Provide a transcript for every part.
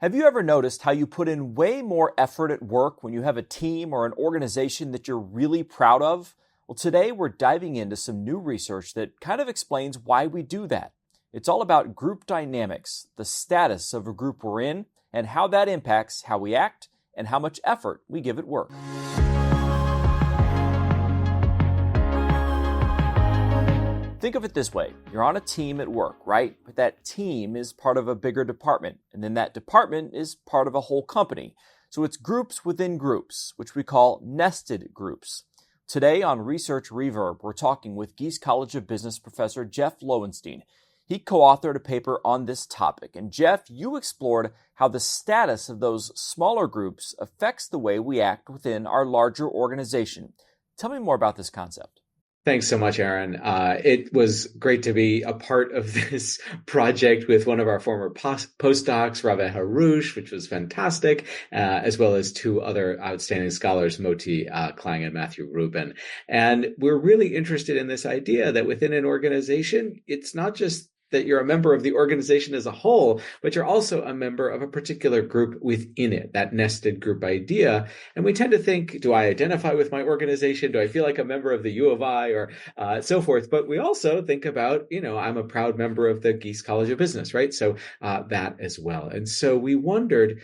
Have you ever noticed how you put in way more effort at work when you have a team or an organization that you're really proud of? Well, today we're diving into some new research that kind of explains why we do that. It's all about group dynamics, the status of a group we're in, and how that impacts how we act and how much effort we give at work. Think of it this way. You're on a team at work, right? But that team is part of a bigger department, and then that department is part of a whole company. So it's groups within groups, which we call nested groups. Today on Research Reverb, we're talking with Gies College of Business professor Jeff Lowenstein. He co-authored a paper on this topic. And Jeff, you explored how the status of those smaller groups affects the way we act within our larger organization. Tell me more about this concept. Thanks so much, Aaron. It was great to be a part of this project with one of our former postdocs, Ravi Harush, which was fantastic, as well as two other outstanding scholars, Moti Klang and Matthew Rubin. And we're really interested in this idea that within an organization, it's not just that you're a member of the organization as a whole, but you're also a member of a particular group within it, that nested group idea. And we tend to think, do I identify with my organization? Do I feel like a member of the U of I or so forth? But we also think about, I'm a proud member of the Gies College of Business, right? So that as well. And so we wondered,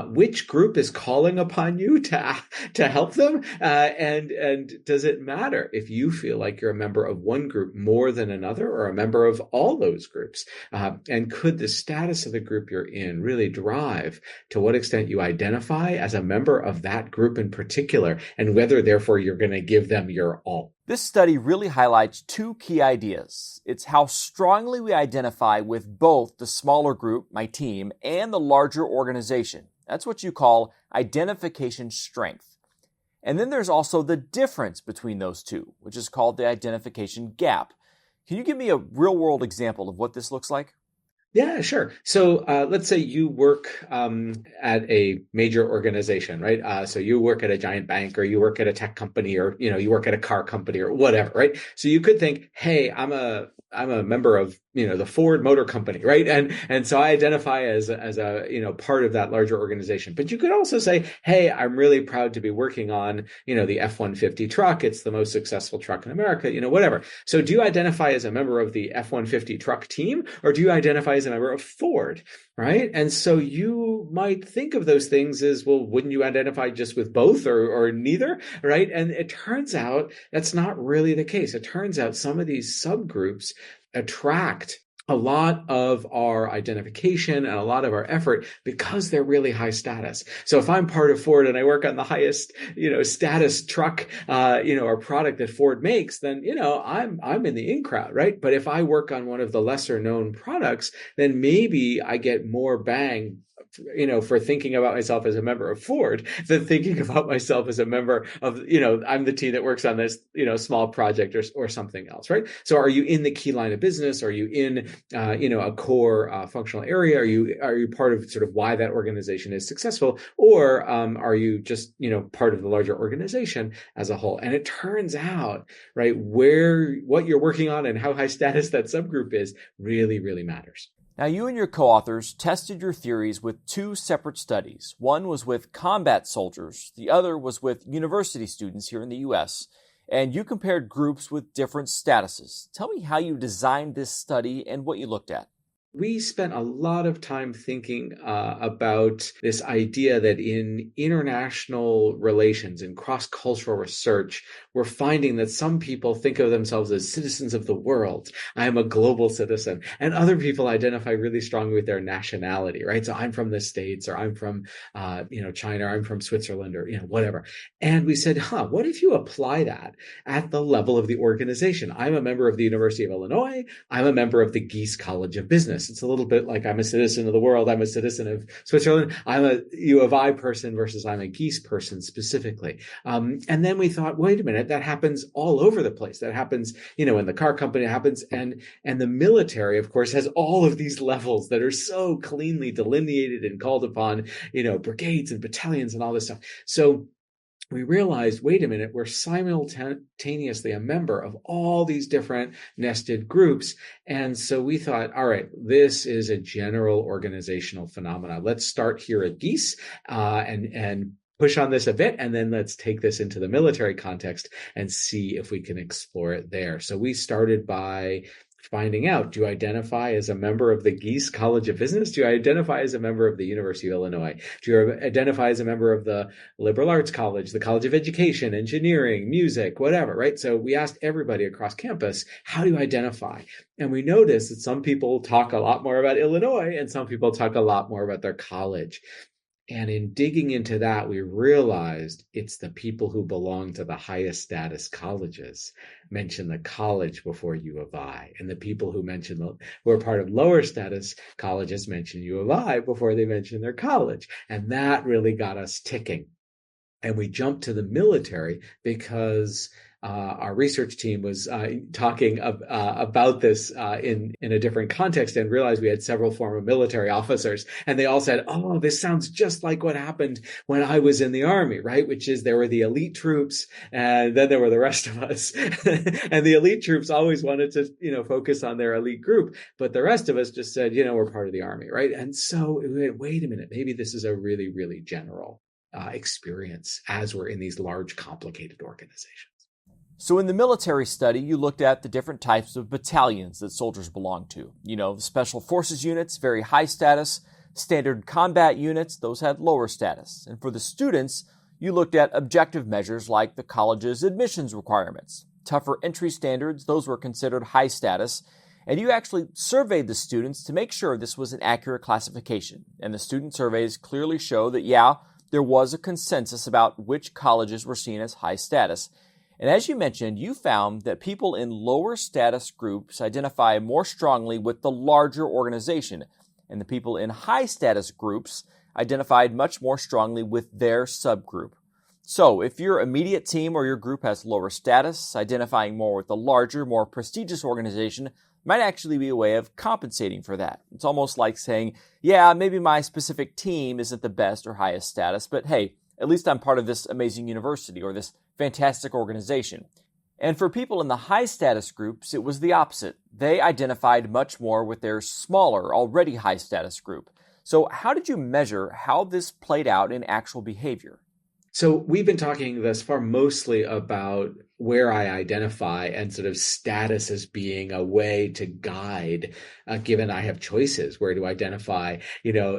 which group is calling upon you to help them? And does it matter if you feel like you're a member of one group more than another or a member of all those groups? And could the status of the group you're in really drive to what extent you identify as a member of that group in particular, and whether therefore you're going to give them your all? This study really highlights two key ideas. It's how strongly we identify with both the smaller group, my team, and the larger organization. That's what you call identification strength. And then there's also the difference between those two, which is called the identification gap. Can you give me a real-world example of what this looks like? Yeah, sure. So let's say you work at a major organization, right? So you work at a giant bank, or you work at a tech company, or you work at a car company, or whatever, right? So you could think, hey, I'm a member of the Ford Motor Company, right? And so I identify as a part of that larger organization. But you could also say, hey, I'm really proud to be working on the F-150 truck. It's the most successful truck in America, whatever. So do you identify as a member of the F-150 truck team, or do you identify as a member of Ford, right? And so you might think of those things as, well, wouldn't you identify just with both or neither, right? And it turns out that's not really the case. It turns out some of these subgroups attract a lot of our identification and a lot of our effort because they're really high status. So if I'm part of Ford and I work on the highest, status truck, or product that Ford makes, then, I'm in the in crowd, right? But if I work on one of the lesser known products, then maybe I get more bang for thinking about myself as a member of Ford than thinking about myself as a member of, I'm the team that works on this, small project or something else, right? So are you in the key line of business? Are you in, a core functional area? Are you part of sort of why that organization is successful? Or are you just, part of the larger organization as a whole? And it turns out, right, what you're working on and how high status that subgroup is really, really matters. Now, you and your co-authors tested your theories with two separate studies. One was with combat soldiers. The other was with university students here in the U.S. And you compared groups with different statuses. Tell me how you designed this study and what you looked at. We spent a lot of time thinking about this idea that in international relations and cross-cultural research, we're finding that some people think of themselves as citizens of the world. I am a global citizen. And other people identify really strongly with their nationality, right? So I'm from the States, or I'm from, China, or I'm from Switzerland, or, whatever. And we said, what if you apply that at the level of the organization? I'm a member of the University of Illinois. I'm a member of the Gies College of Business. It's a little bit like I'm a citizen of the world. I'm a citizen of Switzerland. I'm a U of I person versus I'm a Gies person specifically. And then we thought, wait a minute, that happens all over the place. That happens, in the car company, it happens. And the military, of course, has all of these levels that are so cleanly delineated and called upon, brigades and battalions and all this stuff. So we realized, wait a minute, we're simultaneously a member of all these different nested groups. And so we thought, all right, this is a general organizational phenomena. Let's start here at Gies and push on this a bit, and then let's take this into the military context and see if we can explore it there. So we started by finding out, do you identify as a member of the Gies College of Business? Do you identify as a member of the University of Illinois? Do you identify as a member of the Liberal Arts College, the College of Education, Engineering, Music, whatever, right? So we asked everybody across campus, how do you identify? And we noticed that some people talk a lot more about Illinois and some people talk a lot more about their college. And in digging into that, we realized it's the people who belong to the highest status colleges mention the college before U of I. And the people who who are part of lower status colleges mention U of I before they mention their college. And that really got us ticking. And we jumped to the military because our research team was talking about this in a different context and realized we had several former military officers. And they all said, oh, this sounds just like what happened when I was in the Army, right? Which is there were the elite troops and then there were the rest of us. And the elite troops always wanted to, focus on their elite group. But the rest of us just said, we're part of the Army, right? And so we went, wait a minute, maybe this is a really, really general experience as we're in these large, complicated organizations. So in the military study, you looked at the different types of battalions that soldiers belong to. The special forces units, very high status. Standard combat units, those had lower status. And for the students, you looked at objective measures like the college's admissions requirements. Tougher entry standards, those were considered high status. And you actually surveyed the students to make sure this was an accurate classification. And the student surveys clearly show that, there was a consensus about which colleges were seen as high status. And as you mentioned, you found that people in lower status groups identify more strongly with the larger organization, and the people in high status groups identified much more strongly with their subgroup. So if your immediate team or your group has lower status, identifying more with the larger, more prestigious organization might actually be a way of compensating for that. It's almost like saying, maybe my specific team isn't the best or highest status, but hey, at least I'm part of this amazing university or this fantastic organization. And for people in the high status groups, it was the opposite. They identified much more with their smaller, already high status group. So how did you measure how this played out in actual behavior? So we've been talking thus far mostly about where I identify and sort of status as being a way to guide, given I have choices, where to identify,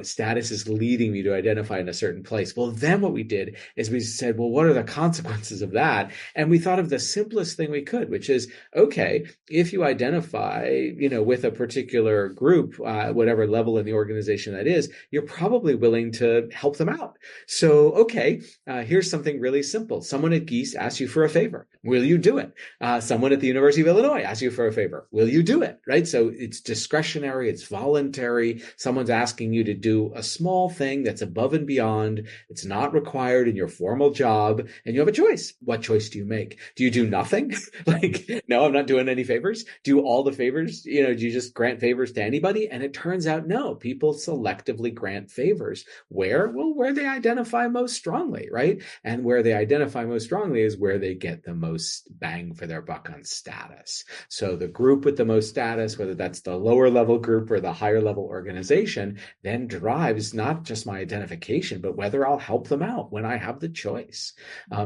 status is leading me to identify in a certain place. Well, then what we did is we said, well, what are the consequences of that? And we thought of the simplest thing we could, which is, okay, if you identify, with a particular group, whatever level in the organization that is, you're probably willing to help them out. So, okay, here's something really simple. Someone at Gies asks you for a favor. Will you do it? Someone at the University of Illinois asks you for a favor. Will you do it? Right? So it's discretionary. It's voluntary. Someone's asking you to do a small thing that's above and beyond. It's not required in your formal job. And you have a choice. What choice do you make? Do you do nothing? No, I'm not doing any favors. Do all the favors? Do you just grant favors to anybody? And it turns out, no, people selectively grant favors. Where? Well, where they identify most strongly, right? And where they identify most strongly is where they get the most bang for their buck on status. So the group with the most status, whether that's the lower level group or the higher level organization, then drives not just my identification, but whether I'll help them out when I have the choice.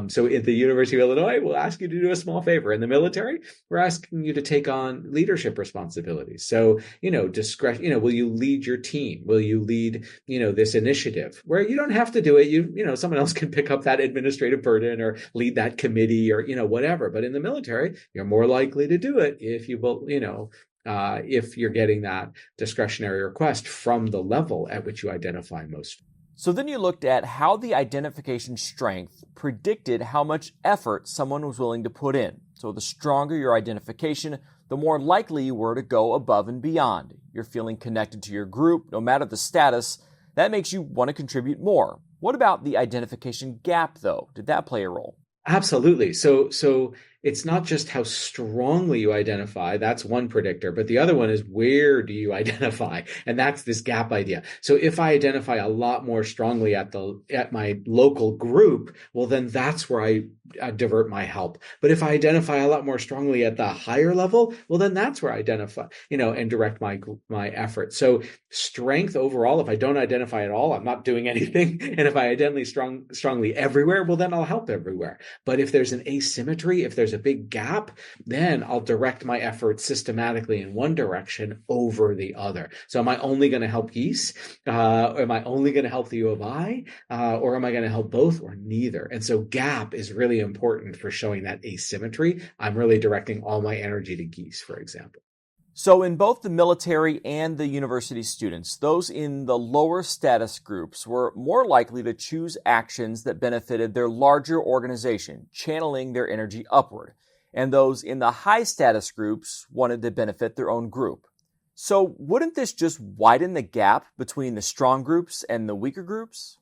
So at the University of Illinois, we'll ask you to do a small favor. In the military, we're asking you to take on leadership responsibilities. So, discretion, will you lead your team? Will you lead, this initiative where you don't have to do it? Someone else can pick up that administrative burden or lead that committee or, whatever. But in the military, you're more likely to do it if you will, if you're getting that discretionary request from the level at which you identify most. So then you looked at how the identification strength predicted how much effort someone was willing to put in. So the stronger your identification, the more likely you were to go above and beyond. You're feeling connected to your group, no matter the status. That makes you want to contribute more. What about the identification gap, though? Did that play a role? Absolutely. So it's not just how strongly you identify. That's one predictor, but the other one is where do you identify? And that's this gap idea. So if I identify a lot more strongly at my local group, well, then that's where I divert my help. But if I identify a lot more strongly at the higher level, well, then that's where I identify, and direct my effort. So strength overall, if I don't identify at all, I'm not doing anything. And if I identify strongly everywhere, well, then I'll help everywhere. But if there's an asymmetry, if there's a big gap, then I'll direct my effort systematically in one direction over the other. So am I only going to help Gies? Am I only going to help the U of I? Or am I going to help both or neither? And so gap is really important for showing that asymmetry. I'm really directing all my energy to Gies, for example. So in both the military and the university students, those in the lower status groups were more likely to choose actions that benefited their larger organization, channeling their energy upward. And those in the high status groups wanted to benefit their own group. So wouldn't this just widen the gap between the strong groups and the weaker groups?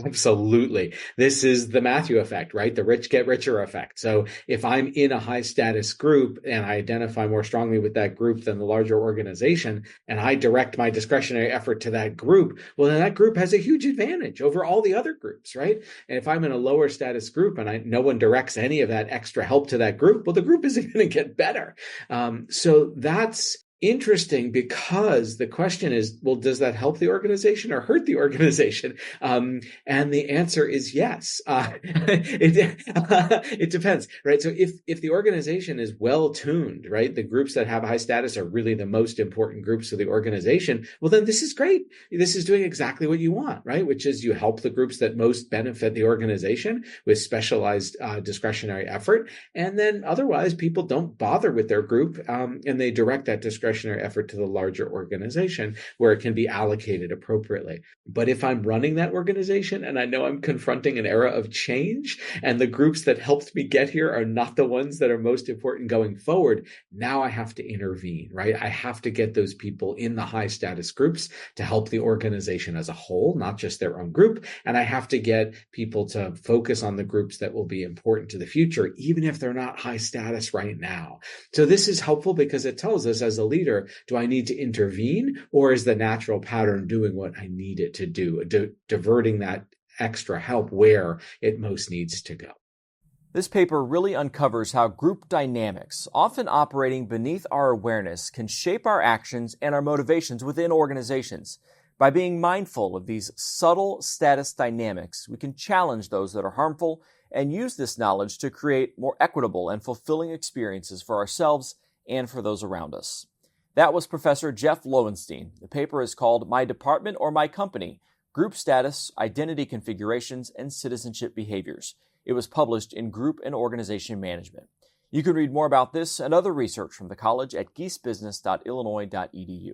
Absolutely. This is the Matthew effect, right? The rich get richer effect. So if I'm in a high status group and I identify more strongly with that group than the larger organization, and I direct my discretionary effort to that group, well, then that group has a huge advantage over all the other groups, right? And if I'm in a lower status group and no one directs any of that extra help to that group, well, the group isn't going to get better. So that's interesting, because the question is, well, does that help the organization or hurt the organization? And the answer is yes. It depends, right? So if the organization is well tuned, right, the groups that have high status are really the most important groups of the organization, well, then this is great. This is doing exactly what you want, right? Which is you help the groups that most benefit the organization with specialized discretionary effort. And then otherwise people don't bother with their group, and they direct that discretionary effort to the larger organization where it can be allocated appropriately. But if I'm running that organization and I know I'm confronting an era of change and the groups that helped me get here are not the ones that are most important going forward, now I have to intervene, right? I have to get those people in the high status groups to help the organization as a whole, not just their own group. And I have to get people to focus on the groups that will be important to the future, even if they're not high status right now. So this is helpful because it tells us as a leader, do I need to intervene, or is the natural pattern doing what I need it to do, diverting that extra help where it most needs to go? This paper really uncovers how group dynamics, often operating beneath our awareness, can shape our actions and our motivations within organizations. By being mindful of these subtle status dynamics, we can challenge those that are harmful and use this knowledge to create more equitable and fulfilling experiences for ourselves and for those around us. That was Professor Jeff Lowenstein. The paper is called My Department or My Company: Group Status, Identity Configurations, and Citizenship Behaviors. It was published in Group and Organization Management. You can read more about this and other research from the college at giesbusiness.illinois.edu.